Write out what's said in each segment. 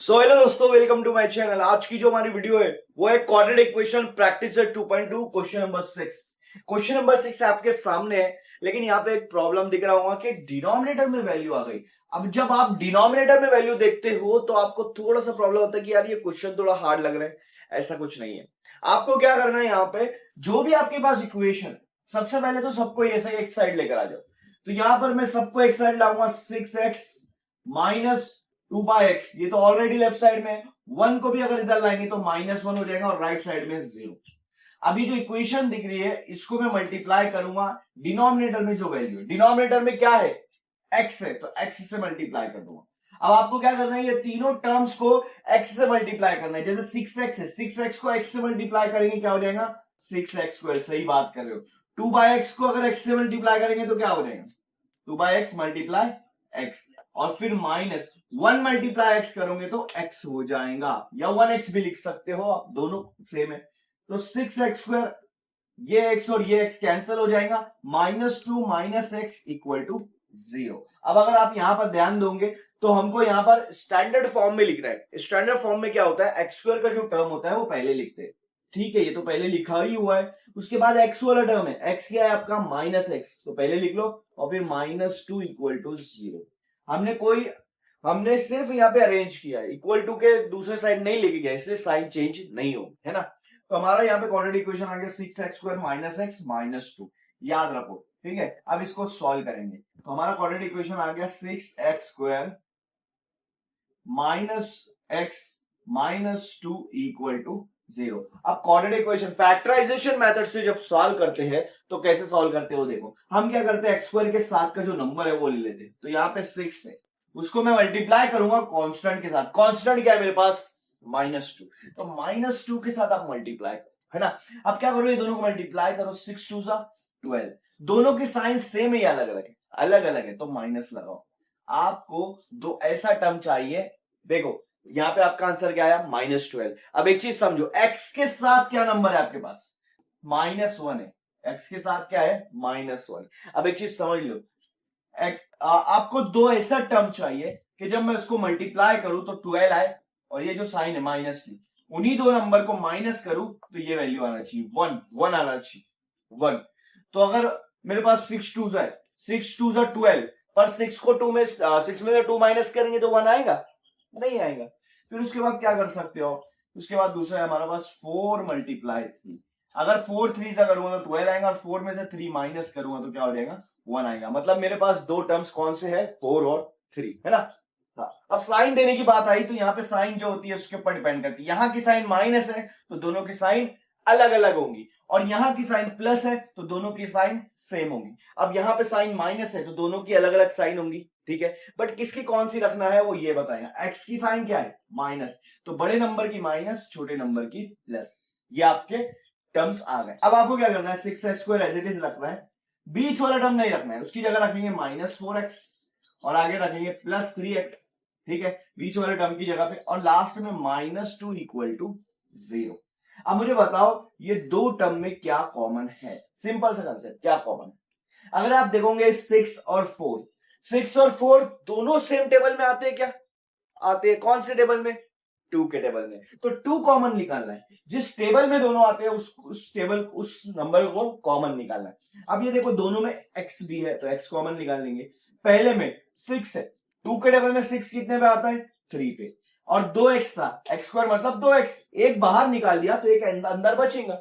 Hello दोस्तों, welcome to my channel. आज की जो हमारी वीडियो है वो है quadratic equation practice 2.2 question number 6। Question number 6 आपके सामने है, लेकिन यहाँ पे एक प्रॉब्लम दिख रहा होगा कि डिनोमिनेटर में वैल्यू आ गई। अब जब आप डिनोमिनेटर में वैल्यू देखते हो तो आपको थोड़ा सा प्रॉब्लम होता है कि यार ये क्वेश्चन थोड़ा हार्ड लग रहा है। ऐसा कुछ नहीं है। आपको क्या करना है, यहाँ पे जो भी आपके पास इक्वेशन, सबसे पहले तो सबको ऐसे एक साइड लेकर आ जाओ। तो यहां पर मैं सबको एक साइड लाऊंगा, 6x माइनस 2/x, ये तो ऑलरेडी लेफ्ट साइड में है। 1 को भी अगर इधर लाएंगे तो -1 हो जाएगा और राइट साइड में 0। अभी जो इक्वेशन दिख रही है इसको मैं मल्टीप्लाई करूंगा डिनोमिनेटर में। जो वैल्यू है डिनोमिनेटर में क्या है, x है, तो x से मल्टीप्लाई कर दूंगा। अब आपको क्या करना है, ये तीनों टर्म्स को x से मल्टीप्लाई करना है। जैसे 6x है, 6x को x से मल्टीप्लाई करेंगे क्या हो जाएगा, 6x²। सही बात कर रहे हो। 2/x को अगर x से मल्टीप्लाई करेंगे तो क्या हो जाएगा, 2/x मल्टीप्लाई x। और फिर -1 मल्टीप्लाई x करोगे तो x हो जाएगा, या 1x भी लिख सकते हो आप, दोनों सेम है। तो 6x², ये x और ये x कैंसिल हो जाएगा, -2 x इक्वल टू 0। अब अगर आप यहां पर ध्यान दोगे तो हमको यहां पर स्टैंडर्ड फॉर्म में लिख रहा है। स्टैंडर्ड फॉर्म में क्या होता है, x² का जो टर्म होता है वो पहले लिखते हैं। ठीक है, ये तो पहले लिखा ही हुआ है। उसके बाद x वाला टर्म है, x क्या है आपका -x, तो पहले लिख लो और फिर -2 इक्वल टू 0। हमने सिर्फ यहाँ पे अरेंज किया है, इक्वल टू के दूसरे साइड नहीं लेके गया, इसलिए साइन चेंज नहीं हो, है ना। तो हमारा यहाँ पे क्वाड्रेटिक इक्वेशन आ गया 6x² x -2। याद रखो, ठीक है। अब इसको सॉल्व करेंगे तो हमारा क्वाड्रेटिक इक्वेशन आ गया 6x² x -2 इक्वल टू 0। अब क्वाड्रेटिक इक्वेशन फैक्टराइजेशन मेथड से जब सॉल्व करते हैं तो कैसे सॉल्व करते हो, देखो हम क्या करते हैं, x² के साथ का जो नंबर है वो ले लेते हैं। तो यहाँ पे 6 है, उसको मैं मल्टीप्लाई करूंगा कांस्टेंट के साथ। कांस्टेंट क्या है मेरे पास, -2। तो -2 के साथ आप मल्टीप्लाई करो, है ना। अब क्या करो, ये दोनों को मल्टीप्लाई करो, 6 2 12। दोनों की साइन सेम है या अलग अलग है, अलग अलग है, तो माइनस लगाओ। आपको दो ऐसा टर्म चाहिए। देखो यहां पे आपका आंसर क्या आया, -12। अब एक चीज समझो, x के साथ क्या नंबर है आपके पास, -1 है। x के साथ क्या है, -1। अब एक चीज समझ लो, आपको दो ऐसा टर्म चाहिए कि जब मैं उसको मल्टीप्लाई करूं तो 12 आए, और ये जो साइन है माइनस की, उन्हीं दो नंबर को माइनस करूं तो ये वैल्यू आना चाहिए, 1 आना चाहिए, 1। तो अगर मेरे पास 6 2 है, 6 2 12, पर 6 को 2 में 6 में से 2 माइनस करेंगे तो 1 आएगा, नहीं आएगा। फिर उसके बाद क्या कर सकते हो, उसके बाद दूसरा है हमारे पास 4 मल्टीप्लाई 3। अगर 4 3 से करूंगा तो 12 आएगा, और 4 में से 3 माइनस करूंगा तो क्या हो जाएगा, 1 आएगा। मतलब मेरे पास दो टर्म्स कौन से है, 4 और 3, है ना। हाँ, अब साइन देने की बात आई तो यहाँ पे साइन जो होती है उसके ऊपर डिपेंड करती है। यहाँ की साइन माइनस है तो दोनों की साइन अलग अलग होंगी, और यहाँ की साइन प्लस है तो दोनों की साइन सेम होंगी। अब यहाँ पे साइन माइनस है तो दोनों की अलग अलग साइन होंगी, ठीक है। बट किसकी कौन सी रखना है वो ये बताएगा। एक्स की साइन क्या है, माइनस, तो बड़े नंबर की माइनस, छोटे नंबर की प्लस। ये आपके टर्म्स आ गए। अब आपको क्या करना है, 6x² एज इट इज रखना है, बीच वाला टर्म नहीं रखना है, उसकी जगह रखेंगे -4x और आगे रखेंगे +3x, ठीक है, बीच वाले टर्म की जगह पे, और लास्ट में -2 इक्वल टू 0। अब मुझे बताओ ये दो टर्म में क्या कॉमन है, सिंपल सा कंसेप्ट, क्या कॉमन है। अगर आप देखोगे 6 और 4, 6 और 4 दोनों सेम टेबल में आते हैं क्या, आते हैं। कौन से टेबल में, 2 के टेबल में। तो 2 कॉमन निकालना है, जिस टेबल में दोनों आते हैं उस टेबल, उस नंबर को कॉमन निकालना है। अब ये देखो दोनों में x भी है तो x कॉमन निकाल लेंगे। पहले में 6 है, 2 के टेबल में 6 कितने पे आता है, 3 पे, और 2x था, x² मतलब 2x, एक बाहर निकाल दिया तो एक अंदर बचेगा।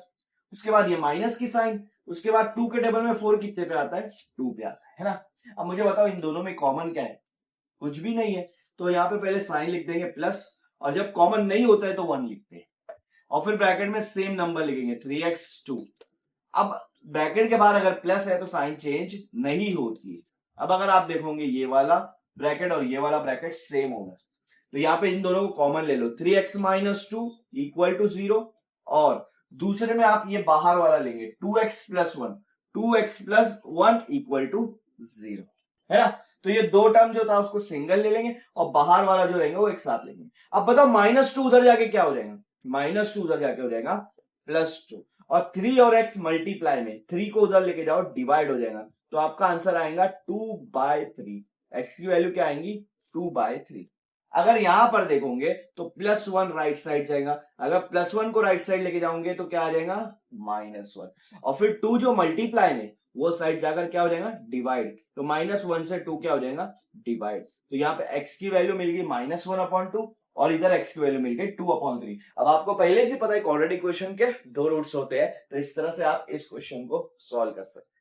उसके बाद ये माइनस की साइन, उसके बाद 2 के टेबल में 4 कितने पे आता है, 2 पे आता है ना। अब मुझे बताओ इन दोनों में कॉमन क्या है, कुछ भी नहीं है। तो यहाँ पे पहले साइन लिख देंगे प्लस, और जब कॉमन नहीं होता है तो 1 लिखते हैं, और फिर ब्रैकेट में सेम नंबर लिखेंगे 3x2। अब ब्रैकेट के बाहर अगर प्लस है तो साइन चेंज नहीं होती है। अब अगर आप देखोगे ये वाला ब्रैकेट और ये वाला ब्रैकेट सेम होगा, तो यहाँ पे इन दोनों को कॉमन ले लो, 3x -2 इक्वल टू 0, और दूसरे में आप ये बाहर वाला लेंगे 2x + 1, 2x + 1 इक्वल टू 0, है ना। तो ये दो टर्म जो था उसको सिंगल ले लेंगे, और बाहर वाला जो रहेगा वो एक साथ लेंगे। अब बताओ -2 उधर जाके क्या हो जाएगा, -2 उधर जाके हो जाएगा +2, और 3 और x मल्टीप्लाई में 3 को उधर लेके जाओ, डिवाइड हो जाएगा, तो आपका आंसर आएगा 2/3। x की वैल्यू क्या आएंगी, 2/3। अगर यहां पर देखोगे तो +1 राइट साइड जाएगा, अगर +1 को राइट साइड लेके जाओगे तो क्या आ जाएगा -1, और फिर 2 जो मल्टीप्लाई में वो साइड जाकर क्या हो जाएगा डिवाइड, तो -1 से 2 क्या हो जाएगा डिवाइड। तो यहाँ पे x की वैल्यू मिल गई -1/2 और इधर x की वैल्यू मिल गई 2/3। अब आपको पहले से पता है क्वाड्रेटिक इक्वेशन के 2 रूट्स होते हैं, तो इस तरह से आप इस क्वेश्चन को सॉल्व कर सकते हैं।